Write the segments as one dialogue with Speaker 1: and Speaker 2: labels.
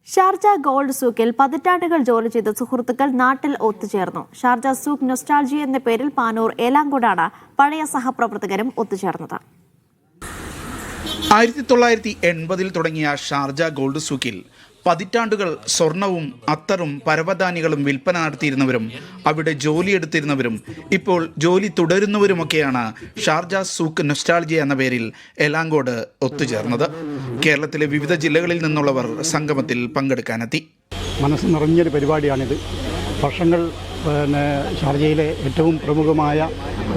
Speaker 1: Sharjah gold സൂക്കിൽ പതിറ്റാണ്ടുകൾ ജോലി ചെയ്ത സുഹൃത്തുക്കൾ നാട്ടിൽ ഒത്തുചേർന്നു. ഷാർജ സൂക്ക് നൊസ്റ്റാൾജി എന്ന പേരിൽ പാനൂർ ഏലാങ്കോടാണ് പഴയ സഹപ്രവർത്തകരും ഒത്തുചേർന്നത്.
Speaker 2: 1980 തുടങ്ങിയ ഷാർജ ഗോൾഡ് സൂക്കിൽ പതിറ്റാണ്ടുകൾ സ്വർണവും അത്തറും പരവതാനികളും വിൽപ്പന നടത്തിയിരുന്നവരും അവിടെ ജോലിയെടുത്തിരുന്നവരും ഇപ്പോൾ ജോലി തുടരുന്നവരുമൊക്കെയാണ് ഷാർജ സൂക്ക് നൊസ്റ്റാൾജി എന്ന പേരിൽ ഏലാങ്കോട് ഒത്തുചേർന്നത്. കേരളത്തിലെ വിവിധ ജില്ലകളിൽ നിന്നുള്ളവർ സംഗമത്തിൽ പങ്കെടുക്കാനെത്തി.
Speaker 3: മനസ്സ് നിറഞ്ഞൊരു പരിപാടിയാണിത്. വർഷങ്ങൾ ഷാർജയിലെ ഏറ്റവും പ്രമുഖമായ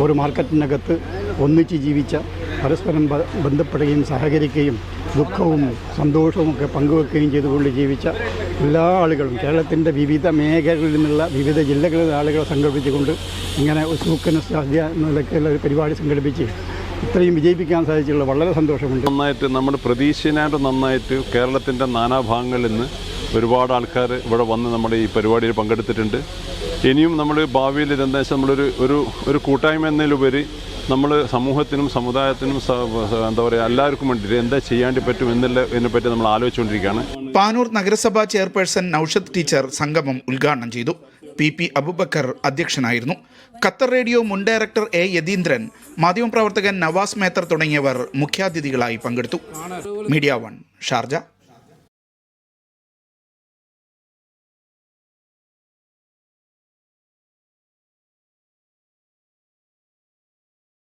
Speaker 3: ഒരു മാർക്കറ്റിനകത്ത് ഒന്നിച്ച് ജീവിച്ച, പരസ്പരം ബന്ധപ്പെടുകയും സഹകരിക്കുകയും ദുഃഖവും സന്തോഷവും ഒക്കെ പങ്കുവെക്കുകയും ചെയ്തുകൊണ്ട് ജീവിച്ച എല്ലാ ആളുകളും, കേരളത്തിൻ്റെ വിവിധ മേഖലകളിൽ നിന്നുള്ള വിവിധ ജില്ലകളിലെ ആളുകളെ സംഘടിപ്പിച്ചുകൊണ്ട് ഇങ്ങനെ സൂക്ക് നൊസ്റ്റാൾജിയ എന്ന നിലയ്ക്കുള്ള ഒരു പരിപാടി സംഘടിപ്പിച്ച് ഇത്രയും വിജയിപ്പിക്കാൻ സാധിച്ചുള്ള വളരെ സന്തോഷമുണ്ട്.
Speaker 4: നന്നായിട്ട് നമ്മുടെ പ്രതീക്ഷനായിട്ട് നന്നായിട്ട് കേരളത്തിൻ്റെ നാനാഭാഗങ്ങളിൽ നിന്ന് ഒരുപാട് ആൾക്കാർ ഇവിടെ വന്ന് നമ്മുടെ ഈ പരിപാടിയിൽ പങ്കെടുത്തിട്ടുണ്ട്. ഇനിയും നമ്മൾ ഭാവിയിൽ എന്താ നമ്മളൊരു കൂട്ടായ്മ എന്നതിലുപരി നമ്മൾ സമൂഹത്തിനും സമുദായത്തിനും എന്താ പറയുക എല്ലാവർക്കും വേണ്ടിയിട്ട് എന്താ ചെയ്യാണ്ടി പറ്റും എന്നതിനെപ്പറ്റി നമ്മൾ ആലോചിച്ചുകൊണ്ടിരിക്കുകയാണ്.
Speaker 2: പാനൂർ നഗരസഭാ ചെയർപേഴ്സൺ നൌഷദ് ടീച്ചർ സംഗമം ഉദ്ഘാടനം ചെയ്തു. PP അബൂബക്കർ അധ്യക്ഷനായിരുന്നു. ഖത്തർ റേഡിയോ മുൻ ഡയറക്ടർ A യതീന്ദ്രൻ, മാധ്യമപ്രവർത്തകൻ നവാസ് മേത്തർ തുടങ്ങിയവർ മുഖ്യാതിഥികളായി പങ്കെടുത്തു. Media 1 Sharjah.